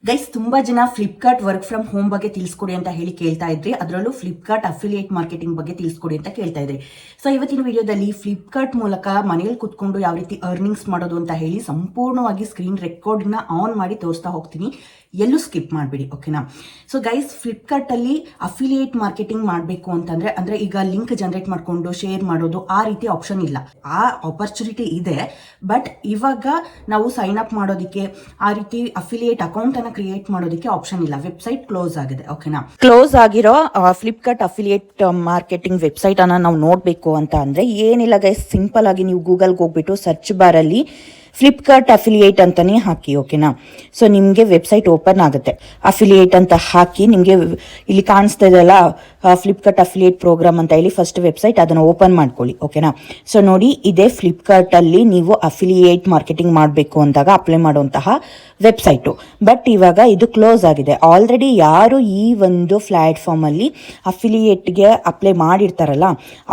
Guys, ತುಂಬಾ ಜನ Flipkart work from home ಬಗ್ಗೆ ತಿಳಿಸ್ಕೊಡಿ ಅಂತ ಹೇಳಿ ಕೇಳ್ತಾ ಇದ್ರಿ. ಅದರಲ್ಲೂ ಫ್ಲಿಪ್ಕಾರ್ಟ್ ಅಫಿಲಿಯೇಟ್ ಮಾರ್ಕೆಟಿಂಗ್ ಬಗ್ಗೆ ತಿಳಿಸ್ಕೊಡಿ ಅಂತ ಕೇಳ್ತಾ ಇದ್ರಿ. ಸೊ ಇವತ್ತಿನ ವಿಡಿಯೋದಲ್ಲಿ ಫ್ಲಿಪ್ಕಾರ್ಟ್ ಮೂಲಕ ಮನೆಯಲ್ಲಿ ಕುತ್ಕೊಂಡು ಯಾವ ರೀತಿ ಅರ್ನಿಂಗ್ಸ್ ಮಾಡೋದು ಅಂತ ಹೇಳಿ ಸಂಪೂರ್ಣವಾಗಿ ಸ್ಕ್ರೀನ್ ರೆಕಾರ್ಡ್ನ ಆನ್ ಮಾಡಿ ತೋರಿಸ್ತಾ ಹೋಗ್ತೀನಿ. ಎಲ್ಲೂ ಸ್ಕಿಪ್ ಮಾಡಬೇಡಿ, ಓಕೆನಾ? ಸೊ ಗೈಸ್, ಫ್ಲಿಪ್ಕಾರ್ಟ್ ಅಲ್ಲಿ ಅಫಿಲಿಯೇಟ್ ಮಾರ್ಕೆಟಿಂಗ್ ಮಾಡಬೇಕು ಅಂತಂದ್ರೆ ಅಂದ್ರೆ ಈಗ ಲಿಂಕ್ ಜನರೇಟ್ ಮಾಡ್ಕೊಂಡು ಶೇರ್ ಮಾಡೋದು ಆ ರೀತಿ ಆಪ್ಷನ್ ಇಲ್ಲ. ಆ ಆಪರ್ಚುನಿಟಿ ಇದೆ, ಬಟ್ ಇವಾಗ ನಾವು ಸೈನ್ ಅಪ್ ಮಾಡೋದಕ್ಕೆ ಆ ರೀತಿ ಅಫಿಲಿಯೇಟ್ ಅಕೌಂಟ್ ಅನ್ನ ಕ್ರಿಯೇಟ್ ಮಾಡೋದಕ್ಕೆ ಆಪ್ಷನ್ ಇಲ್ಲ. ವೆಬ್ಸೈಟ್ ಕ್ಲೋಸ್ ಆಗಿದೆ, ಓಕೆನಾ? ಕ್ಲೋಸ್ ಆಗಿರೋ ಫ್ಲಿಪ್ಕಾರ್ಟ್ ಅಫಿಲಿಯೇಟ್ ಮಾರ್ಕೆಟಿಂಗ್ ವೆಬ್ಸೈಟ್ ಅನ್ನ ನಾವು ನೋಡಬೇಕು ಅಂತ ಅಂದ್ರೆ ಏನಿಲ್ಲ ಗೈಸ್, ಸಿಂಪಲ್ ಆಗಿ ನೀವು ಗೂಗಲ್ಗೆ ಹೋಗ್ಬಿಟ್ಟು ಸರ್ಚ್ ಬಾರ್ ಅಲ್ಲಿ ಫ್ಲಿಪ್ಕಾರ್ಟ್ ಅಫಿಲಿಯೇಟ್ ಅಂತಾನೆ ಹಾಕಿ, ಓಕೆನಾ? ಸೊ ನಿಮಗೆ ವೆಬ್ಸೈಟ್ ಓಪನ್ ಆಗುತ್ತೆ. ಅಫಿಲಿಯೇಟ್ ಅಂತ ಹಾಕಿ ನಿಮಗೆ ಇಲ್ಲಿ ಕಾಣಿಸ್ತಾ ಇದೆಯಲ್ಲ ಫ್ಲಿಪ್ಕಾರ್ಟ್ ಅಫಿಲಿಯೇಟ್ ಪ್ರೋಗ್ರಾಮ್ ಅಂತ ಹೇಳಿ ಫಸ್ಟ್ ವೆಬ್ಸೈಟ್, ಅದನ್ನು ಓಪನ್ ಮಾಡ್ಕೊಳ್ಳಿ, ಓಕೆನಾ? ಸೊ ನೋಡಿ, ಇದೇ ಫ್ಲಿಪ್ಕಾರ್ಟ್ ಅಲ್ಲಿ ನೀವು ಅಫಿಲಿಯೇಟ್ ಮಾರ್ಕೆಟಿಂಗ್ ಮಾಡಬೇಕು ಅಂದಾಗ ಅಪ್ಲೈ ಮಾಡುವಂತಹ ವೆಬ್ಸೈಟು. ಬಟ್ ಇವಾಗ ಇದು ಕ್ಲೋಸ್ ಆಗಿದೆ. ಆಲ್ರೆಡಿ ಯಾರು ಈ ಒಂದು ಪ್ಲಾಟ್ಫಾರ್ಮ್ ಅಲ್ಲಿ ಅಫಿಲಿಯೇಟ್ಗೆ ಅಪ್ಲೈ ಮಾಡಿರ್ತಾರಲ್ಲ,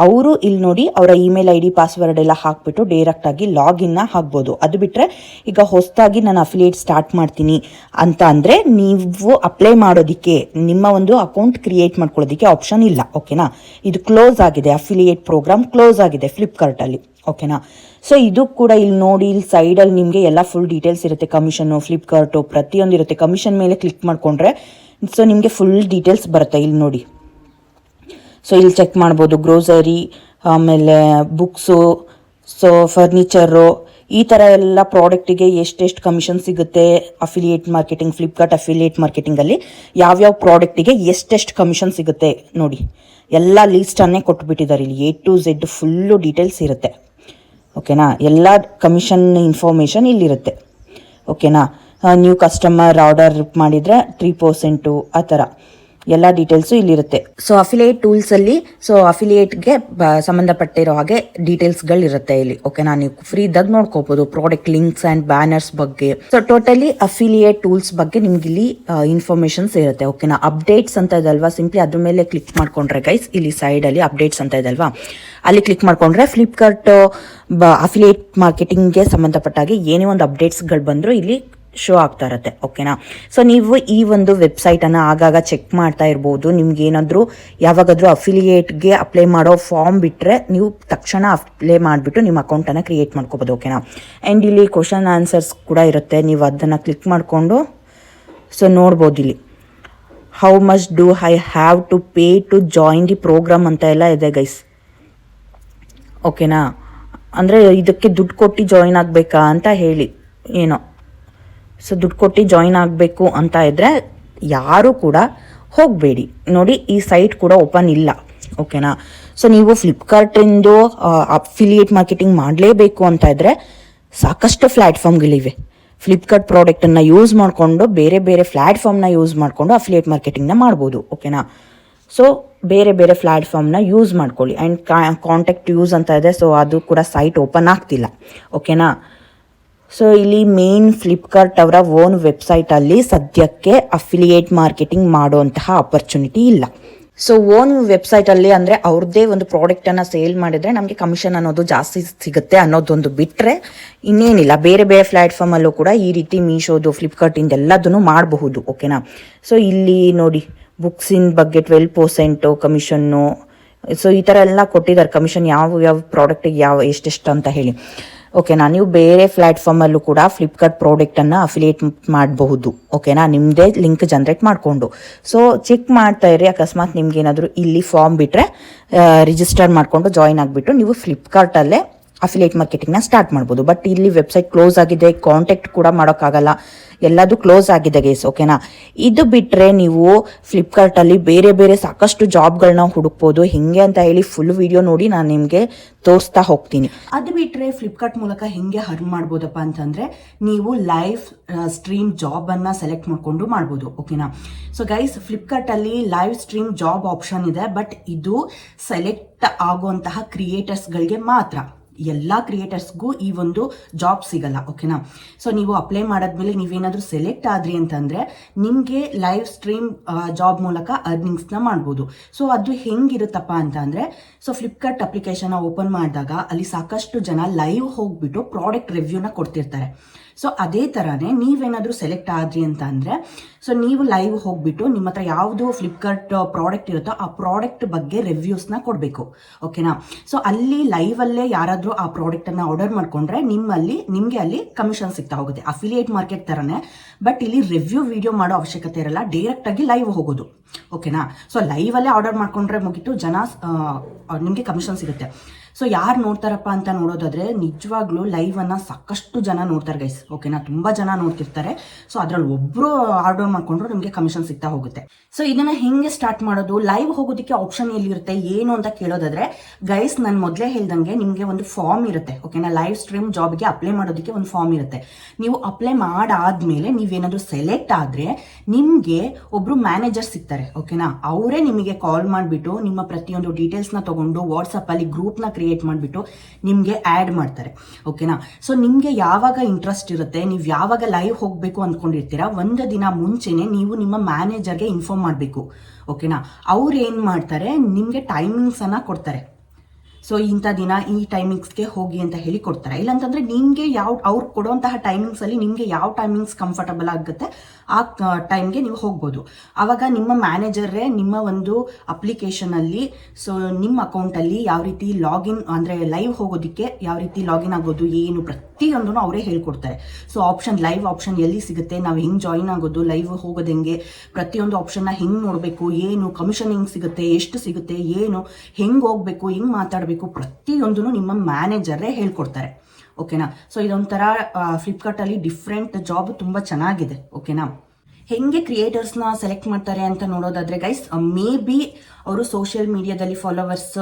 ಅವರು ಇಲ್ಲಿ ನೋಡಿ ಅವರ ಇಮೇಲ್ ಐಡಿ ಪಾಸ್ವರ್ಡ್ ಎಲ್ಲ ಹಾಕ್ಬಿಟ್ಟು ಡೈರೆಕ್ಟ್ ಆಗಿ ಲಾಗಿನ್ ಆಗ್ಬೋದು. ಅದು ಬಿಟ್ರೆ ಈಗ ಹೊಸದಾಗಿ ನಾನು ಅಫಿಲಿಯೇಟ್ ಸ್ಟಾರ್ಟ್ ಮಾಡ್ತೀನಿ ಅಂತ ಅಂದ್ರೆ ನೀವು ಅಪ್ಲೈ ಮಾಡೋದಿಕ್ಕೆ ನಿಮ್ಮ ಒಂದು ಅಕೌಂಟ್ ಕ್ರಿಯೇಟ್ ಮಾಡ್ಕೊಳ್ಳೋದಿಕ್ಕೆ ಆಪ್ಷನ್ ಇಲ್ಲ, ಓಕೆನಾ? ಇದು ಕ್ಲೋಸ್ ಆಗಿದೆ. ಅಫಿಲಿಯೇಟ್ ಪ್ರೋಗ್ರಾಮ್ ಕ್ಲೋಸ್ ಆಗಿದೆ ಫ್ಲಿಪ್ಕಾರ್ಟ್ ಅಲ್ಲಿ, ಓಕೆನಾ? ಸೊ ಇದು ಕೂಡ ಇಲ್ಲಿ ನೋಡಿ, ಇಲ್ಲಿ ಸೈಡಲ್ಲಿ ನಿಮಗೆ ಎಲ್ಲ ಫುಲ್ ಡೀಟೇಲ್ಸ್ ಇರುತ್ತೆ. ಕಮಿಷನ್ನು, ಫ್ಲಿಪ್ಕಾರ್ಟು ಪ್ರತಿಯೊಂದು ಇರುತ್ತೆ. ಕಮಿಷನ್ ಮೇಲೆ ಕ್ಲಿಕ್ ಮಾಡಿಕೊಂಡ್ರೆ ಸೊ ನಿಮಗೆ ಫುಲ್ ಡೀಟೇಲ್ಸ್ ಬರುತ್ತೆ. ಇಲ್ಲಿ ನೋಡಿ, ಸೊ ಇಲ್ಲಿ ಚೆಕ್ ಮಾಡ್ಬೋದು. ಗ್ರೋಸರಿ, ಆಮೇಲೆ ಬುಕ್ಸು, ಸೊ ಫರ್ನಿಚರು, ಈ ಥರ ಎಲ್ಲ ಪ್ರಾಡಕ್ಟಿಗೆ ಎಷ್ಟೆಷ್ಟು ಕಮಿಷನ್ ಸಿಗುತ್ತೆ ಅಫಿಲಿಯೇಟ್ ಮಾರ್ಕೆಟಿಂಗ್, ಫ್ಲಿಪ್ಕಾರ್ಟ್ ಅಫಿಲಿಯೇಟ್ ಮಾರ್ಕೆಟಿಂಗಲ್ಲಿ ಯಾವ್ಯಾವ ಪ್ರಾಡಕ್ಟಿಗೆ ಎಷ್ಟೆಷ್ಟು ಕಮಿಷನ್ ಸಿಗುತ್ತೆ ನೋಡಿ, ಎಲ್ಲ ಲೀಸ್ಟನ್ನೇ ಕೊಟ್ಬಿಟ್ಟಿದ್ದಾರೆ. ಇಲ್ಲಿ A to Z full details ಇರುತ್ತೆ, ಓಕೆನಾ? ಎಲ್ಲ ಕಮಿಷನ್ ಇನ್ಫಾರ್ಮೇಷನ್ ಇಲ್ಲಿರುತ್ತೆ, ಓಕೆನಾ? ನ್ಯೂ ಕಸ್ಟಮರ್ ಆರ್ಡರ್ ಮಾಡಿದರೆ 3% ಆ ಥರ ಎಲ್ಲ ಡೀಟೇಲ್ಸು ಇಲ್ಲಿರುತ್ತೆ. ಸೊ ಅಫಿಲಿಯೇಟ್ ಟೂಲ್ಸಲ್ಲಿ ಸೊ ಅಫಿಲಿಯೇಟ್ಗೆ ಸಂಬಂಧಪಟ್ಟಿರೋ ಹಾಗೆ ಡೀಟೇಲ್ಸ್ಗಳಿರುತ್ತೆ ಇಲ್ಲಿ, ಓಕೆನಾ? ನೀವು ಫ್ರೀ ಇದ್ದಾಗ ನೋಡ್ಕೋಬಹುದು ಪ್ರಾಡಕ್ಟ್ ಲಿಂಕ್ಸ್ ಆ್ಯಂಡ್ ಬ್ಯಾನರ್ಸ್ ಬಗ್ಗೆ. ಸೊ ಟೋಟಲಿ ಅಫಿಲಿಯೇಟ್ ಟೂಲ್ಸ್ ಬಗ್ಗೆ ನಿಮ್ಗೆ ಇಲ್ಲಿ ಇನ್ಫಾರ್ಮೇಷನ್ಸ್ ಇರುತ್ತೆ, ಓಕೆನಾ? ಅಪ್ಡೇಟ್ಸ್ ಅಂತ ಇದಲ್ವಾ, ಸಿಂಪ್ಲಿ ಅದ್ರ ಮೇಲೆ ಕ್ಲಿಕ್ ಮಾಡ್ಕೊಂಡ್ರೆ ಗೈಸ್, ಇಲ್ಲಿ ಸೈಡಲ್ಲಿ ಅಪ್ಡೇಟ್ಸ್ ಅಂತ ಇದಲ್ವಾ, ಅಲ್ಲಿ ಕ್ಲಿಕ್ ಮಾಡ್ಕೊಂಡ್ರೆ ಫ್ಲಿಪ್ಕಾರ್ಟ್ ಅಫಿಲಿಯೇಟ್ ಮಾರ್ಕೆಟಿಂಗ್ಗೆ ಸಂಬಂಧಪಟ್ಟಾಗೆ ಏನೇ ಒಂದು ಅಪ್ಡೇಟ್ಸ್ಗಳು ಬಂದರೂ ಇಲ್ಲಿ ಶೋ ಆಗ್ತಾ ಇರುತ್ತೆ, ಓಕೆನಾ? ಸೊ ನೀವು ಈ ಒಂದು ವೆಬ್ಸೈಟನ್ನು ಆಗಾಗ ಚೆಕ್ ಮಾಡ್ತಾ ಇರ್ಬೋದು. ನಿಮ್ಗೆ ಏನಾದರೂ ಯಾವಾಗಾದರೂ ಅಫಿಲಿಯೇಟ್ಗೆ ಅಪ್ಲೈ ಮಾಡೋ ಫಾರ್ಮ್ ಬಿಟ್ಟರೆ ನೀವು ತಕ್ಷಣ ಅಪ್ಲೈ ಮಾಡಿಬಿಟ್ಟು ನಿಮ್ಮ ಅಕೌಂಟನ್ನು ಕ್ರಿಯೇಟ್ ಮಾಡ್ಕೋಬೋದು, ಓಕೆನಾ? ಆ್ಯಂಡ್ ಇಲ್ಲಿ ಕ್ವಶನ್ ಆನ್ಸರ್ಸ್ ಕೂಡ ಇರುತ್ತೆ. ನೀವು ಅದನ್ನು ಕ್ಲಿಕ್ ಮಾಡಿಕೊಂಡು ಸೊ ನೋಡ್ಬೋದು. ಇಲ್ಲಿ how much do I have to pay to join the program ಅಂತ ಎಲ್ಲ ಇದೆ ಗೈಸ್, ಓಕೆನಾ? ಅಂದರೆ ಇದಕ್ಕೆ ದುಡ್ಡು ಕೊಟ್ಟು ಜಾಯಿನ್ ಆಗಬೇಕಾ ಅಂತ ಹೇಳಿ ಏನೋ. ಸೊ ದುಡ್ಡು ಕೊಟ್ಟು ಜಾಯಿನ್ ಆಗಬೇಕು ಅಂತ ಇದ್ದರೆ ಯಾರೂ ಕೂಡ ಹೋಗಬೇಡಿ. ನೋಡಿ, ಈ ಸೈಟ್ ಕೂಡ ಓಪನ್ ಇಲ್ಲ, ಓಕೆನಾ? ಸೊ ನೀವು ಫ್ಲಿಪ್ಕಾರ್ಟಿಂದು ಅಫಿಲಿಯೇಟ್ ಮಾರ್ಕೆಟಿಂಗ್ ಮಾಡಲೇಬೇಕು ಅಂತ ಇದ್ದರೆ ಸಾಕಷ್ಟು ಪ್ಲ್ಯಾಟ್ಫಾರ್ಮ್ಗಳಿವೆ. ಫ್ಲಿಪ್ಕಾರ್ಟ್ ಪ್ರಾಡಕ್ಟನ್ನು ಯೂಸ್ ಮಾಡಿಕೊಂಡು ಬೇರೆ ಬೇರೆ ಪ್ಲ್ಯಾಟ್ಫಾರ್ಮ್ನ ಯೂಸ್ ಮಾಡಿಕೊಂಡು ಅಫಿಲಿಯೇಟ್ ಮಾರ್ಕೆಟಿಂಗ್ನ ಮಾಡ್ಬೋದು, ಓಕೆನಾ? ಸೊ ಬೇರೆ ಬೇರೆ ಪ್ಲ್ಯಾಟ್ಫಾರ್ಮ್ನ ಯೂಸ್ ಮಾಡ್ಕೊಳ್ಳಿ. ಆ್ಯಂಡ್ ಕಾಂಟ್ಯಾಕ್ಟ್ ಯೂಸ್ ಅಂತ ಇದೆ, ಸೊ ಅದು ಕೂಡ ಸೈಟ್ ಓಪನ್ ಆಗ್ತಿಲ್ಲ, ಓಕೆನಾ? ಸೊ ಇಲ್ಲಿ ಮೇನ್ ಫ್ಲಿಪ್ಕಾರ್ಟ್ ಅವರ ಓನ್ ವೆಬ್ಸೈಟಲ್ಲಿ ಸದ್ಯಕ್ಕೆ ಅಫಿಲಿಯೇಟ್ ಮಾರ್ಕೆಟಿಂಗ್ ಮಾಡುವಂತಹ ಆಪರ್ಚುನಿಟಿ ಇಲ್ಲ. ಸೊ ಓನ್ ವೆಬ್ಸೈಟಲ್ಲಿ ಅಂದರೆ ಅವ್ರದ್ದೇ ಒಂದು ಪ್ರಾಡಕ್ಟನ್ನು ಸೇಲ್ ಮಾಡಿದರೆ ನಮಗೆ ಕಮಿಷನ್ ಅನ್ನೋದು ಜಾಸ್ತಿ ಸಿಗುತ್ತೆ ಅನ್ನೋದೊಂದು ಬಿಟ್ಟರೆ ಇನ್ನೇನಿಲ್ಲ. ಬೇರೆ ಬೇರೆ ಪ್ಲ್ಯಾಟ್ಫಾರ್ಮಲ್ಲೂ ಕೂಡ ಈ ರೀತಿ ಮೀಶೋದು, ಫ್ಲಿಪ್ಕಾರ್ಟಿಂದ ಎಲ್ಲದನ್ನು ಮಾಡಬಹುದು, ಓಕೆನಾ? ಸೊ ಇಲ್ಲಿ ನೋಡಿ, ಬುಕ್ಸಿನ ಬಗ್ಗೆ 12% ಕಮಿಷನ್ನು, ಸೊ ಈ ಥರ ಎಲ್ಲ ಕೊಟ್ಟಿದ್ದಾರೆ ಕಮಿಷನ್, ಯಾವ ಪ್ರಾಡಕ್ಟಿಗೆ ಎಷ್ಟೆಷ್ಟು ಅಂತ ಹೇಳಿ, ಓಕೆನಾ? ನೀವು ಬೇರೆ ಪ್ಲ್ಯಾಟ್ಫಾರ್ಮಲ್ಲೂ ಕೂಡ ಫ್ಲಿಪ್ಕಾರ್ಟ್ ಪ್ರಾಡಕ್ಟನ್ನು ಅಫಿಲಿಯೇಟ್ ಮಾಡಬಹುದು, ಓಕೆನಾ? ನಿಮ್ಮದೇ ಲಿಂಕ್ ಜನರೇಟ್ ಮಾಡಿಕೊಂಡು. ಸೊ ಚೆಕ್ ಮಾಡ್ತಾ ಇರಿ, ಅಕಸ್ಮಾತ್ ನಿಮ್ಗೆ ಏನಾದರೂ ಇಲ್ಲಿ ಫಾರ್ಮ್ ಬಿಟ್ಟರೆ ರಿಜಿಸ್ಟರ್ ಮಾಡಿಕೊಂಡು ಜಾಯಿನ್ ಆಗಿಬಿಟ್ಟು ನೀವು ಫ್ಲಿಪ್ಕಾರ್ಟಲ್ಲೇ ಅಫಿಲಿಯೇಟ್ ಮಾರ್ಕೆಟಿಂಗ್ನ ಸ್ಟಾರ್ಟ್ ಮಾಡ್ಬೋದು. ಬಟ್ ಇಲ್ಲಿ ವೆಬ್ಸೈಟ್ ಕ್ಲೋಸ್ ಆಗಿದೆ, ಕಾಂಟ್ಯಾಕ್ಟ್ ಕೂಡ ಮಾಡೋಕ್ಕಾಗಲ್ಲ, ಎಲ್ಲದು ಕ್ಲೋಸ್ ಆಗಿದೆ ಗೈಸ್, ಓಕೆನಾ? ಇದು ಬಿಟ್ಟರೆ ನೀವು ಫ್ಲಿಪ್ಕಾರ್ಟಲ್ಲಿ ಬೇರೆ ಬೇರೆ ಸಾಕಷ್ಟು ಜಾಬ್ಗಳನ್ನ ಹುಡುಕ್ಬೋದು. ಹೆಂಗೆ ಅಂತ ಹೇಳಿ ಫುಲ್ ವಿಡಿಯೋ ನೋಡಿ ನಾನು ನಿಮಗೆ ತೋರಿಸ್ತಾ ಹೋಗ್ತೀನಿ. ಅದು ಬಿಟ್ಟರೆ ಫ್ಲಿಪ್ಕಾರ್ಟ್ ಮೂಲಕ ಹೆಂಗೆ ಅರ್ನ್ ಮಾಡ್ಬೋದಪ್ಪ ಅಂತಂದರೆ ನೀವು ಲೈವ್ ಸ್ಟ್ರೀಮ್ ಜಾಬನ್ನು ಸೆಲೆಕ್ಟ್ ಮಾಡಿಕೊಂಡು ಮಾಡ್ಬೋದು, ಓಕೆನಾ? ಸೊ ಗೈಸ್, ಫ್ಲಿಪ್ಕಾರ್ಟಲ್ಲಿ ಲೈವ್ ಸ್ಟ್ರೀಮ್ ಜಾಬ್ ಆಪ್ಷನ್ ಇದೆ, ಬಟ್ ಇದು ಸೆಲೆಕ್ಟ್ ಆಗುವಂತಹ ಕ್ರಿಯೇಟರ್ಸ್ಗಳಿಗೆ ಮಾತ್ರ. ಎಲ್ಲ ಕ್ರಿಯೇಟರ್ಸ್ಗೂ ಈ ಒಂದು ಜಾಬ್ ಸಿಗಲ್ಲ, ಓಕೆನಾ? ಸೊ ನೀವು ಅಪ್ಲೈ ಮಾಡಾದ್ಮೇಲೆ ನೀವೇನಾದರೂ ಸೆಲೆಕ್ಟ್ ಆದ್ರಿ ಅಂತಂದರೆ ನಿಮಗೆ ಲೈವ್ ಸ್ಟ್ರೀಮ್ ಜಾಬ್ ಮೂಲಕ ಅರ್ನಿಂಗ್ಸ್ನ ಮಾಡ್ಬೋದು. ಸೊ ಅದು ಹೆಂಗಿರುತ್ತಪ್ಪ ಅಂತ ಅಂದರೆ, ಸೊ ಫ್ಲಿಪ್ಕಾರ್ಟ್ ಅಪ್ಲಿಕೇಶನ್ ಓಪನ್ ಮಾಡಿದಾಗ ಅಲ್ಲಿ ಸಾಕಷ್ಟು ಜನ ಲೈವ್ ಹೋಗ್ಬಿಟ್ಟು ಪ್ರಾಡಕ್ಟ್ ರಿವ್ಯೂನ ಕೊಡ್ತಿರ್ತಾರೆ. ಸೊ ಅದೇ ಥರನೇ ನೀವೇನಾದರೂ ಸೆಲೆಕ್ಟ್ ಆದ್ರಿ ಅಂತ ಅಂದರೆ ಸೊ ನೀವು ಲೈವ್ ಹೋಗ್ಬಿಟ್ಟು ನಿಮ್ಮ ಹತ್ರ ಯಾವುದು ಫ್ಲಿಪ್ಕಾರ್ಟ್ ಪ್ರಾಡಕ್ಟ್ ಇರುತ್ತೋ ಆ ಪ್ರಾಡಕ್ಟ್ ಬಗ್ಗೆ ರಿವ್ಯೂಸ್ನ ಕೊಡಬೇಕು, ಓಕೆನಾ. ಸೊ ಅಲ್ಲಿ ಲೈವಲ್ಲೇ ಯಾರಾದರೂ ಆ ಪ್ರಾಡಕ್ಟನ್ನು ಆರ್ಡರ್ ಮಾಡಿಕೊಂಡ್ರೆ ನಿಮಗೆ ಅಲ್ಲಿ ಕಮಿಷನ್ ಸಿಗ್ತಾ ಹೋಗುತ್ತೆ. ಅಫಿಲಿಯೇಟ್ ಮಾರ್ಕೆಟ್ ಥರನೇ, ಬಟ್ ಇಲ್ಲಿ ರಿವ್ಯೂ ವಿಡಿಯೋ ಮಾಡೋ ಅವಶ್ಯಕತೆ ಇರಲ್ಲ, ಡೈರೆಕ್ಟಾಗಿ ಲೈವ್ ಹೋಗೋದು, ಓಕೆನಾ. ಸೊ ಲೈವಲ್ಲೇ ಆರ್ಡರ್ ಮಾಡ್ಕೊಂಡ್ರೆ ಮುಗಿತು, ಜನ ನಿಮಗೆ ಕಮಿಷನ್ ಸಿಗುತ್ತೆ. ಸೊ ಯಾರು ನೋಡ್ತಾರಪ್ಪ ಅಂತ ನೋಡೋದಾದ್ರೆ ನಿಜವಾಗ್ಲೂ ಲೈವನ್ನು ಸಾಕಷ್ಟು ಜನ ನೋಡ್ತಾರೆ ಗೈಸ್, ಓಕೆನಾ. ತುಂಬ ಜನ ನೋಡ್ತಿರ್ತಾರೆ. ಸೊ ಅದ್ರಲ್ಲಿ ಒಬ್ಬರು ಆರ್ಡರ್ ಮಾಡ್ಕೊಂಡ್ರು ನಿಮಗೆ ಕಮಿಷನ್ ಸಿಗ್ತಾ ಹೋಗುತ್ತೆ. ಸೊ ಇದನ್ನ ಹೆಂಗೆ ಸ್ಟಾರ್ಟ್ ಮಾಡೋದು, ಲೈವ್ ಹೋಗೋದಕ್ಕೆ ಆಪ್ಷನ್ ಎಲ್ಲಿರುತ್ತೆ ಏನು ಅಂತ ಕೇಳೋದಾದ್ರೆ ಗೈಸ್, ನಾನು ಮೊದಲೇ ಹೇಳ್ದಂಗೆ ನಿಮಗೆ ಒಂದು ಫಾರ್ಮ್ ಇರುತ್ತೆ, ಓಕೆನಾ. ಲೈವ್ ಸ್ಟ್ರೀಮ್ ಜಾಬ್ಗೆ ಅಪ್ಲೈ ಮಾಡೋದಕ್ಕೆ ಒಂದು ಫಾರ್ಮ್ ಇರುತ್ತೆ. ನೀವು ಅಪ್ಲೈ ಮಾಡಾದ್ಮೇಲೆ ನೀವೇನಾದರೂ ಸೆಲೆಕ್ಟ್ ಆದರೆ ನಿಮಗೆ ಒಬ್ರು ಮ್ಯಾನೇಜರ್ ಸಿಗ್ತಾರೆ, ಓಕೆನಾ. ಅವರೇ ನಿಮಗೆ ಕಾಲ್ ಮಾಡಿಬಿಟ್ಟು ನಿಮ್ಮ ಪ್ರತಿಯೊಂದು ಡೀಟೇಲ್ಸ್ನ ತಗೊಂಡು ವಾಟ್ಸಪ್ಪಲ್ಲಿ ಗ್ರೂಪ್ನ ಕ್ರಿಯೇಟ್ ಮಾಡಿಬಿಟ್ಟು ನಿಮಗೆ ಆ್ಯಡ್ ಮಾಡ್ತಾರೆ, ಓಕೆನಾ. ಸೊ ನಿಮಗೆ ಯಾವಾಗ ಇಂಟ್ರೆಸ್ಟ್ ಇರುತ್ತೆ, ನೀವು ಯಾವಾಗ ಲೈವ್ ಹೋಗಬೇಕು ಅಂದ್ಕೊಂಡಿರ್ತೀರಾ ಒಂದು ದಿನ ಮುಂಚೆನೆ ನೀವು ನಿಮ್ಮ ಮ್ಯಾನೇಜರ್ಗೆ ಇನ್ಫಾರ್ಮ್ ಮಾಡಬೇಕು, ಓಕೆನಾ. ಅವ್ರು ಏನು ಮಾಡ್ತಾರೆ, ನಿಮಗೆ ಟೈಮಿಂಗ್ಸನ್ನು ಕೊಡ್ತಾರೆ. ಸೊ ಇಂಥ ದಿನ ಈ ಟೈಮಿಂಗ್ಸ್ಗೆ ಹೋಗಿ ಅಂತ ಹೇಳಿ ಕೊಡ್ತಾರೆ. ಇಲ್ಲಾಂತಂದರೆ ನಿಮಗೆ ಅವ್ರು ಕೊಡುವಂತಹ ಟೈಮಿಂಗ್ಸಲ್ಲಿ ನಿಮಗೆ ಯಾವ ಟೈಮಿಂಗ್ಸ್ ಕಂಫರ್ಟಬಲ್ ಆಗುತ್ತೆ ಆ ಟೈಮ್ಗೆ ನೀವು ಹೋಗ್ಬೋದು. ಆವಾಗ ನಿಮ್ಮ ಮ್ಯಾನೇಜರೇ ನಿಮ್ಮ ಒಂದು ಅಪ್ಲಿಕೇಶನಲ್ಲಿ ಸೊ ನಿಮ್ಮ ಅಕೌಂಟಲ್ಲಿ ಯಾವ ರೀತಿ ಲಾಗಿನ್ ಅಂದರೆ ಲೈವ್ ಹೋಗೋದಕ್ಕೆ ಯಾವ ರೀತಿ ಲಾಗಿನ್ ಆಗೋದು ಏನು ಪ್ರತಿಯೊಂದನ್ನು ಅವರೇ ಹೇಳ್ಕೊಡ್ತಾರೆ. ಸೊ ಲೈವ್ ಆಪ್ಷನ್ ಎಲ್ಲಿ ಸಿಗುತ್ತೆ, ನಾವು ಹೆಂಗೆ ಜಾಯಿನ್ ಆಗೋದು, ಲೈವ್ ಹೋಗೋದು ಹೆಂಗೆ, ಪ್ರತಿಯೊಂದು ಆಪ್ಷನ್ನ ಹೆಂಗೆ ನೋಡಬೇಕು, ಏನು ಕಮಿಷನ್ ಹೆಂಗೆ ಸಿಗುತ್ತೆ, ಎಷ್ಟು ಸಿಗುತ್ತೆ, ಏನು ಹೆಂಗೆ ಹೋಗಬೇಕು, ಹೆಂಗೆ ಮಾತಾಡಬೇಕು, ಪ್ರತಿಯೊಂದನ್ನು ನಿಮ್ಮ ಮ್ಯಾನೇಜರೇ ಹೇಳ್ಕೊಡ್ತಾರೆ, ಓಕೆನಾ. ಸೊ ಇದೊಂಥರ ಫ್ಲಿಪ್ಕಾರ್ಟಲ್ಲಿ ಡಿಫ್ರೆಂಟ್ ಜಾಬ್ ತುಂಬ ಚೆನ್ನಾಗಿದೆ, ಓಕೆನಾ. ಹೆಂಗೆ ಕ್ರಿಯೇಟರ್ಸ್ನ ಸೆಲೆಕ್ಟ್ ಮಾಡ್ತಾರೆ ಅಂತ ನೋಡೋದಾದ್ರೆ ಗೈಸ್, ಮೇ ಬಿ ಅವರು ಸೋಷಿಯಲ್ ಮೀಡಿಯಾದಲ್ಲಿ ಫಾಲೋವರ್ಸ್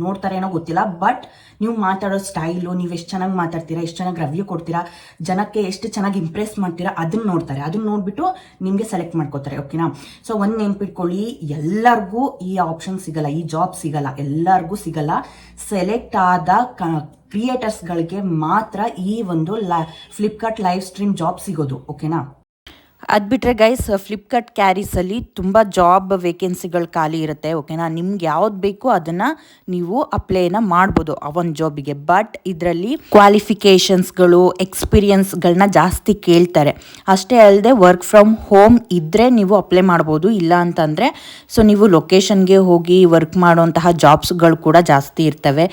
ನೋಡ್ತಾರೆ ಏನೋ ಗೊತ್ತಿಲ್ಲ, ಬಟ್ ನೀವು ಮಾತಾಡೋ ಸ್ಟೈಲು, ನೀವು ಎಷ್ಟು ಚೆನ್ನಾಗಿ ಮಾತಾಡ್ತೀರಾ, ಎಷ್ಟು ಚೆನ್ನಾಗಿ ರಿವ್ಯೂ ಕೊಡ್ತೀರಾ, ಜನಕ್ಕೆ ಎಷ್ಟು ಚೆನ್ನಾಗಿ ಇಂಪ್ರೆಸ್ ಮಾಡ್ತೀರಾ ಅದನ್ನ ನೋಡ್ತಾರೆ. ಅದನ್ನ ನೋಡ್ಬಿಟ್ಟು ನಿಮಗೆ ಸೆಲೆಕ್ಟ್ ಮಾಡ್ಕೋತಾರೆ, ಓಕೆನಾ. ಸೊ ಒಂದು ನೆನ್ಪಿಟ್ಕೊಳ್ಳಿ, ಎಲ್ಲರಿಗೂ ಈ ಆಪ್ಷನ್ ಸಿಗಲ್ಲ, ಈ ಜಾಬ್ ಸಿಗಲ್ಲ, ಎಲ್ಲರಿಗೂ ಸಿಗಲ್ಲ. ಸೆಲೆಕ್ಟ್ ಆದ ಕ್ರಿಯೇಟರ್ಸ್ಗಳಿಗೆ ಮಾತ್ರ ಈ ಒಂದು ಫ್ಲಿಪ್ಕಾರ್ಟ್ ಲೈವ್ ಸ್ಟ್ರೀಮ್ ಜಾಬ್ ಸಿಗೋದು, ಓಕೆನಾ. ಅದು ಬಿಟ್ಟರೆ ಗೈಸ್, ಫ್ಲಿಪ್ಕಾರ್ಟ್ ಕ್ಯಾರೀಸಲ್ಲಿ ತುಂಬ ಜಾಬ್ ವೇಕೆನ್ಸಿಗಳು ಖಾಲಿ ಇರುತ್ತೆ, ಓಕೆನಾ. ನಿಮ್ಗೆ ಯಾವ್ದು ಬೇಕು ಅದನ್ನು ನೀವು ಅಪ್ಲೈನ ಮಾಡ್ಬೋದು ಆ ಒಂದು ಜಾಬಿಗೆ. ಬಟ್ ಇದರಲ್ಲಿ ಕ್ವಾಲಿಫಿಕೇಷನ್ಸ್ಗಳು, ಎಕ್ಸ್ಪೀರಿಯನ್ಸ್ಗಳನ್ನ ಜಾಸ್ತಿ ಕೇಳ್ತಾರೆ. ಅಷ್ಟೇ ಅಲ್ಲದೆ ವರ್ಕ್ ಫ್ರಮ್ ಹೋಮ್ ಇದ್ದರೆ ನೀವು ಅಪ್ಲೈ ಮಾಡ್ಬೋದು, ಇಲ್ಲ ಅಂತಂದರೆ ಸೊ ನೀವು ಲೊಕೇಶನ್ಗೆ ಹೋಗಿ ವರ್ಕ್ ಮಾಡುವಂತಹ ಜಾಬ್ಸ್ಗಳು ಕೂಡ ಜಾಸ್ತಿ ಇರ್ತವೆ.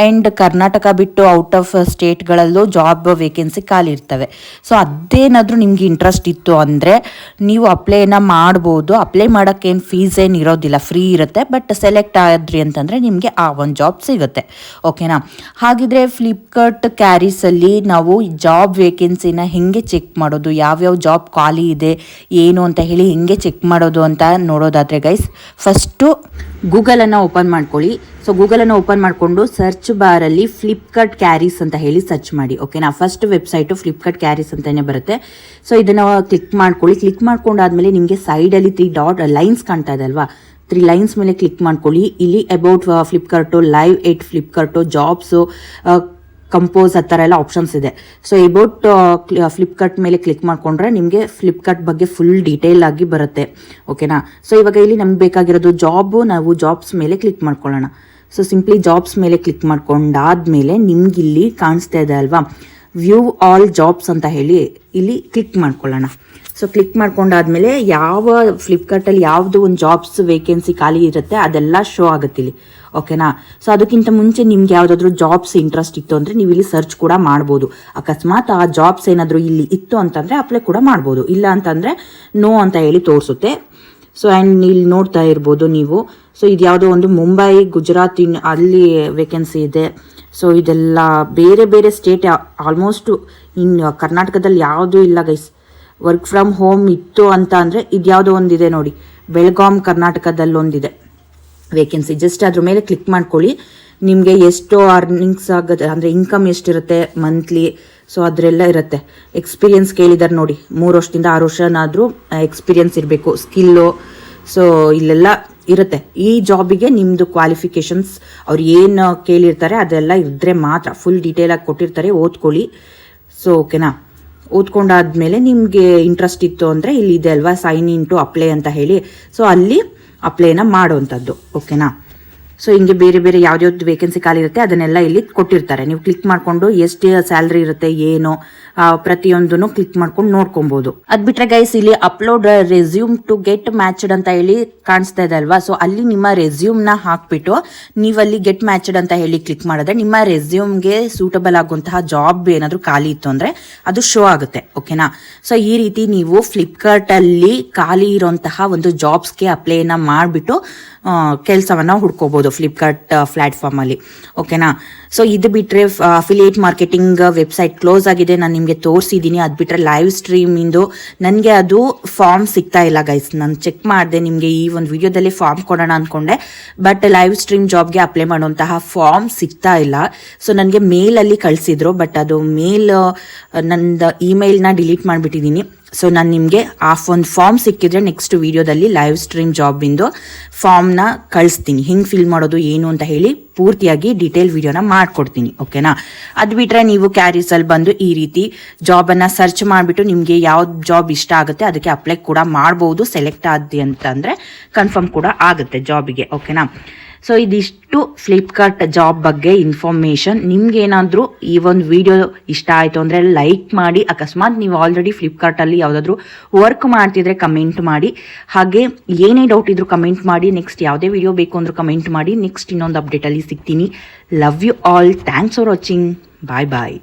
ಆ್ಯಂಡ್ ಕರ್ನಾಟಕ ಬಿಟ್ಟು ಔಟ್ ಆಫ್ ಸ್ಟೇಟ್ಗಳಲ್ಲೂ ಜಾಬ್ ವೇಕೆನ್ಸಿ ಖಾಲಿ ಇರ್ತವೆ. ಸೊ ಅದೇನಾದರೂ ನಿಮ್ಗೆ ಇಂಟ್ರೆಸ್ಟ್ ಇತ್ತು ಅಂದರೆ ನೀವು ಅಪ್ಲೈನ ಮಾಡ್ಬೋದು. ಅಪ್ಲೈ ಮಾಡೋಕ್ಕೇನು ಫೀಸ್ ಏನು ಇರೋದಿಲ್ಲ, ಫ್ರೀ ಇರುತ್ತೆ. ಬಟ್ ಸೆಲೆಕ್ಟ್ ಆದ್ರಿ ಅಂತಂದರೆ ನಿಮಗೆ ಆ ಒಂದು ಜಾಬ್ ಸಿಗುತ್ತೆ, ಓಕೆನಾ. ಹಾಗಿದ್ರೆ ಫ್ಲಿಪ್ಕಾರ್ಟ್ ಕ್ಯಾರೀಸಲ್ಲಿ ನಾವು ಜಾಬ್ ವೇಕೆನ್ಸಿನ ಹೆಂಗೆ ಚೆಕ್ ಮಾಡೋದು, ಯಾವ್ಯಾವ ಜಾಬ್ ಖಾಲಿ ಇದೆ ಏನು ಅಂತ ಹೇಳಿ ಹೆಂಗೆ ಚೆಕ್ ಮಾಡೋದು ಅಂತ ನೋಡೋದಾದರೆ ಗೈಸ್, ಫಸ್ಟು ಗೂಗಲನ್ನು ಓಪನ್ ಮಾಡ್ಕೊಳ್ಳಿ. ಸೊ ಗೂಗಲನ್ನು ಓಪನ್ ಮಾಡಿಕೊಂಡು ಸರ್ಚ್ ಬಾರಲ್ಲಿ ಫ್ಲಿಪ್ಕಾರ್ಟ್ ಕ್ಯಾರೀಸ್ ಅಂತ ಹೇಳಿ ಸರ್ಚ್ ಮಾಡಿ, ಓಕೆನಾ. ಫಸ್ಟ್ ವೆಬ್ಸೈಟು ಫ್ಲಿಪ್ಕಾರ್ಟ್ ಕ್ಯಾರೀಸ್ ಅಂತಲೇ ಬರುತ್ತೆ. ಸೊ ಇದನ್ನು ಕ್ಲಿಕ್ ಮಾಡ್ಕೊಳ್ಳಿ. ಕ್ಲಿಕ್ ಮಾಡ್ಕೊಂಡಾದ್ಮೇಲೆ ನಿಮಗೆ ಸೈಡಲ್ಲಿ 3 ಲೈನ್ಸ್ ಕಾಣ್ತಾ ಇದೆ ಅಲ್ವಾ, 3 ಲೈನ್ಸ್ ಮೇಲೆ ಕ್ಲಿಕ್ ಮಾಡ್ಕೊಳ್ಳಿ. ಇಲ್ಲಿ about Flipkart, live at Flipkart, jobs, compose ಆ ಥರ ಎಲ್ಲ ಆಪ್ಷನ್ಸ್ ಇದೆ. ಸೊ ಅಬೌಟ್ ಫ್ಲಿಪ್ಕಾರ್ಟ್ ಮೇಲೆ ಕ್ಲಿಕ್ ಮಾಡಿಕೊಂಡ್ರೆ ನಿಮಗೆ ಫ್ಲಿಪ್ಕಾರ್ಟ್ ಬಗ್ಗೆ ಫುಲ್ ಡೀಟೇಲ್ ಆಗಿ ಬರುತ್ತೆ, ಓಕೆನಾ. ಸೊ ಇವಾಗ ಇಲ್ಲಿ ನಮ್ಗೆ ಬೇಕಾಗಿರೋದು ಜಾಬು, ನಾವು ಜಾಬ್ಸ್ ಮೇಲೆ ಕ್ಲಿಕ್ ಮಾಡ್ಕೊಳ್ಳೋಣ. ಸೊ ಸಿಂಪ್ಲಿ ಜಾಬ್ಸ್ ಮೇಲೆ ಕ್ಲಿಕ್ ಮಾಡ್ಕೊಂಡಾದ್ಮೇಲೆ ನಿಮ್ಗಿಲ್ಲಿ ಕಾಣಿಸ್ತಾ ಇದೆ ಅಲ್ವಾ, ವ್ಯೂ ಆಲ್ ಜಾಬ್ಸ್ ಅಂತ ಹೇಳಿ ಇಲ್ಲಿ ಕ್ಲಿಕ್ ಮಾಡ್ಕೊಳ್ಳೋಣ. ಸೊ ಕ್ಲಿಕ್ ಮಾಡ್ಕೊಂಡಾದ್ಮೇಲೆ ಯಾವ ಫ್ಲಿಪ್ಕಾರ್ಟಲ್ಲಿ ಯಾವುದು ಒಂದು ಜಾಬ್ಸ್ ವೇಕೆನ್ಸಿ ಖಾಲಿ ಇರುತ್ತೆ ಅದೆಲ್ಲ ಶೋ ಆಗುತ್ತೆ ಇಲ್ಲಿ, ಓಕೆನಾ. ಸೊ ಅದಕ್ಕಿಂತ ಮುಂಚೆ ನಿಮ್ಗೆ ಯಾವುದಾದ್ರೂ ಜಾಬ್ಸ್ ಇಂಟ್ರೆಸ್ಟ್ ಇತ್ತು ಅಂದರೆ ನೀವು ಇಲ್ಲಿ ಸರ್ಚ್ ಕೂಡ ಮಾಡ್ಬೋದು. ಅಕಸ್ಮಾತ್ ಆ ಜಾಬ್ಸ್ ಏನಾದರೂ ಇಲ್ಲಿ ಇತ್ತು ಅಂತಂದರೆ ಅಪ್ಲೈ ಕೂಡ ಮಾಡ್ಬೋದು, ಇಲ್ಲ ಅಂತಂದರೆ ನೋ ಅಂತ ಹೇಳಿ ತೋರಿಸುತ್ತೆ. ಸೊ ಆ್ಯಂಡ್ ಇಲ್ಲಿ ನೋಡ್ತಾ ಇರ್ಬೋದು ನೀವು. ಸೊ ಇದು ಯಾವುದೋ ಒಂದು ಮುಂಬೈ, ಗುಜರಾತ್ ಅಲ್ಲಿ ವೇಕೆನ್ಸಿ ಇದೆ. ಸೊ ಇದೆಲ್ಲ ಬೇರೆ ಬೇರೆ ಸ್ಟೇಟ್, ಆಲ್ಮೋಸ್ಟು ಕರ್ನಾಟಕದಲ್ಲಿ ಯಾವುದೂ ಇಲ್ಲ ಗೈಸ್. ವರ್ಕ್ ಫ್ರಮ್ ಹೋಮ್ ಇತ್ತು ಅಂತ ಅಂದರೆ ಇದು ಯಾವುದೋ ಒಂದಿದೆ ನೋಡಿ, ಬೆಳಗಾಂ ಕರ್ನಾಟಕದಲ್ಲಿ ಒಂದಿದೆ ವೇಕೆನ್ಸಿ. ಜಸ್ಟ್ ಅದ್ರ ಮೇಲೆ ಕ್ಲಿಕ್ ಮಾಡ್ಕೊಳ್ಳಿ. ನಿಮಗೆ ಎಷ್ಟು ಅರ್ನಿಂಗ್ಸ್ ಆಗುತ್ತೆ ಅಂದರೆ ಇನ್ಕಮ್ ಎಷ್ಟಿರುತ್ತೆ ಮಂತ್ಲಿ, ಸೊ ಅದರೆಲ್ಲ ಇರುತ್ತೆ. ಎಕ್ಸ್ಪೀರಿಯನ್ಸ್ ಕೇಳಿದ್ದಾರೆ ನೋಡಿ, 3 ವರ್ಷದಿಂದ 6 ವರ್ಷನಾದರೂ ಎಕ್ಸ್ಪೀರಿಯನ್ಸ್ ಇರಬೇಕು, ಸ್ಕಿಲ್ಲು. ಸೊ ಇಲ್ಲೆಲ್ಲ ಇರುತ್ತೆ. ಈ ಜಾಬಿಗೆ ನಿಮ್ಮದು ಕ್ವಾಲಿಫಿಕೇಷನ್ಸ್ ಅವ್ರು ಏನು ಕೇಳಿರ್ತಾರೆ ಅದೆಲ್ಲ ಇದ್ದರೆ ಮಾತ್ರ, ಫುಲ್ ಡೀಟೇಲಾಗಿ ಕೊಟ್ಟಿರ್ತಾರೆ, ಓದ್ಕೊಳ್ಳಿ. ಸೊ ಓಕೆನಾ. ಓದ್ಕೊಂಡಾದ್ಮೇಲೆ ನಿಮಗೆ ಇಂಟ್ರೆಸ್ಟ್ ಇತ್ತು ಅಂದರೆ ಇಲ್ಲಿ ಇದೆ ಅಲ್ವಾ, ಸೈನ್ ಇನ್ ಟು ಅಪ್ಲೈ ಅಂತ ಹೇಳಿ. ಸೊ ಅಲ್ಲಿ ಅಪ್ಲೈನ ಮಾಡೋವಂಥದ್ದು, ಓಕೆನಾ. ಸೊ ಹಿಂಗೆ ಬೇರೆ ಬೇರೆ ಯಾವ್ದು ವೇಕೆನ್ಸಿ ಖಾಲಿ ಇರುತ್ತೆ ಅದನ್ನೆಲ್ಲ ಇಲ್ಲಿ ಕೊಟ್ಟಿರ್ತಾರೆ. ನೀವು ಕ್ಲಿಕ್ ಮಾಡ್ಕೊಂಡು ಎಷ್ಟು ಸ್ಯಾಲ್ರಿ ಇರುತ್ತೆ ಏನು ಪ್ರತಿಯೊಂದನ್ನು ಕ್ಲಿಕ್ ಮಾಡ್ಕೊಂಡು ನೋಡ್ಕೊಬಹುದು. ಅದ್ ಬಿಟ್ರೆ ಗೈಸ್ ಇಲ್ಲಿ upload resume to get matched ಅಂತ ಹೇಳಿ ಕಾಣಿಸ್ತಾ ಇದೆ ಅಲ್ವಾ, ಸೊ ಅಲ್ಲಿ ನಿಮ್ಮ ರೆಸ್ಯೂಮ್ ನ ಹಾಕ್ಬಿಟ್ಟು ನೀವಲ್ಲಿ ಗೆಟ್ ಮ್ಯಾಚ್ಡ್ ಅಂತ ಹೇಳಿ ಕ್ಲಿಕ್ ಮಾಡಿದ್ರೆ ನಿಮ್ಮ ರೆಸ್ಯೂಮ್ಗೆ ಸೂಟಬಲ್ ಆಗುವಂತಹ ಜಾಬ್ ಏನಾದ್ರು ಖಾಲಿ ಇತ್ತು ಅಂದ್ರೆ ಅದು ಶೋ ಆಗುತ್ತೆ. ಓಕೆನಾ, ಸೊ ಈ ರೀತಿ ನೀವು ಫ್ಲಿಪ್ಕಾರ್ಟ್ ಅಲ್ಲಿ ಖಾಲಿ ಇರುವಂತಹ ಒಂದು ಜಾಬ್ಸ್ಗೆ ಅಪ್ಲೈನ ಮಾಡಿಬಿಟ್ಟು ಕೆಲಸವನ್ನ ಹುಡ್ಕೋಬಹುದು ಫ್ಲಿಪ್ಕಾರ್ಟ್ ಪ್ಲಾಟ್ಫಾರ್ಮ್ ಅಲ್ಲಿ. ಓಕೆನಾ, ಸೊ ಇದು ಬಿಟ್ರೆ ಅಫಿಲಿಯೇಟ್ ಮಾರ್ಕೆಟಿಂಗ್ ವೆಬ್ಸೈಟ್ ಕ್ಲೋಸ್ ಆಗಿದೆ, ನಾನು ನಿಮಗೆ ತೋರಿಸಿದ್ದೀನಿ. ಅದು ಬಿಟ್ರೆ ಲೈವ್ ಸ್ಟ್ರೀಮ್ ಇಂದು ನನಗೆ ಅದು ಫಾರ್ಮ್ ಸಿಗ್ತಾ ಇಲ್ಲ ಗೈಸ್. ನಾನು ಚೆಕ್ ಮಾಡಿದೆ, ನಿಮಗೆ ಈ ಒಂದು ವಿಡಿಯೋದಲ್ಲಿ ಫಾರ್ಮ್ ಕೊಡೋಣ ಅನ್ಕೊಂಡೆ, ಬಟ್ ಲೈವ್ ಸ್ಟ್ರೀಮ್ ಜಾಬ್ಗೆ ಅಪ್ಲೈ ಮಾಡುವಂತಹ ಫಾರ್ಮ್ ಸಿಗ್ತಾ ಇಲ್ಲ. ಸೊ ನನಗೆ ಮೇಲಲ್ಲಿ ಕಳಿಸಿದ್ರು, ಬಟ್ ಅದು ಮೇಲ್ ನಂದು ಇಮೇಲ್ನ ಡಿಲೀಟ್ ಮಾಡಿಬಿಟ್ಟಿದ್ದೀನಿ. ಸೊ ನಾನು ನಿಮಗೆ ಆ ಒಂದು ಫಾರ್ಮ್ ಸಿಕ್ಕಿದ್ರೆ ನೆಕ್ಸ್ಟ್ ವಿಡಿಯೋದಲ್ಲಿ ಲೈವ್ ಸ್ಟ್ರೀಮ್ ಜಾಬ್ ಇಂದು ಫಾರ್ಮ್ನ ಕಳಿಸ್ತೀನಿ, ಹಿಂಗೆ ಫಿಲ್ ಮಾಡೋದು ಏನು ಅಂತ ಹೇಳಿ ಪೂರ್ತಿಯಾಗಿ ಡೀಟೇಲ್ ವಿಡಿಯೋನ ಮಾಡ್ಕೊಡ್ತೀನಿ. ಓಕೆನಾ, ಅದು ಬಿಟ್ರೆ ನೀವು ಕ್ಯಾರೀಸಲ್ಲಿ ಬಂದು ಈ ರೀತಿ ಜಾಬನ್ನು ಸರ್ಚ್ ಮಾಡಿಬಿಟ್ಟು ನಿಮಗೆ ಯಾವ್ದು ಜಾಬ್ ಇಷ್ಟ ಆಗುತ್ತೆ ಅದಕ್ಕೆ ಅಪ್ಲೈ ಕೂಡ ಮಾಡ್ಬೋದು. ಸೆಲೆಕ್ಟ್ ಆದ್ರಿ ಅಂತಂದರೆ ಕನ್ಫರ್ಮ್ ಕೂಡ ಆಗುತ್ತೆ ಜಾಬಿಗೆ. ಓಕೆನಾ, ಸೊ ಇದಿಷ್ಟು ಫ್ಲಿಪ್ಕಾರ್ಟ್ ಜಾಬ್ ಬಗ್ಗೆ ಇನ್ಫಾರ್ಮೇಷನ್. ನಿಮ್ಗೇನಾದರೂ ಈ ಒಂದು ವಿಡಿಯೋ ಇಷ್ಟ ಆಯಿತು ಅಂದರೆ ಲೈಕ್ ಮಾಡಿ. ಅಕಸ್ಮಾತ್ ನೀವು ಆಲ್ರೆಡಿ ಫ್ಲಿಪ್ಕಾರ್ಟಲ್ಲಿ ಯಾವುದಾದ್ರೂ ವರ್ಕ್ ಮಾಡ್ತಿದ್ರೆ ಕಮೆಂಟ್ ಮಾಡಿ. ಹಾಗೆ ಏನೇ ಡೌಟ್ ಇದ್ರೂ ಕಮೆಂಟ್ ಮಾಡಿ. ನೆಕ್ಸ್ಟ್ ಯಾವುದೇ ವಿಡಿಯೋ ಬೇಕು ಅಂದರೂ ಕಮೆಂಟ್ ಮಾಡಿ. ನೆಕ್ಸ್ಟ್ ಇನ್ನೊಂದು ಅಪ್ಡೇಟಲ್ಲಿ ಸಿಗ್ತೀನಿ. Love you all. Thanks for watching. Bye bye.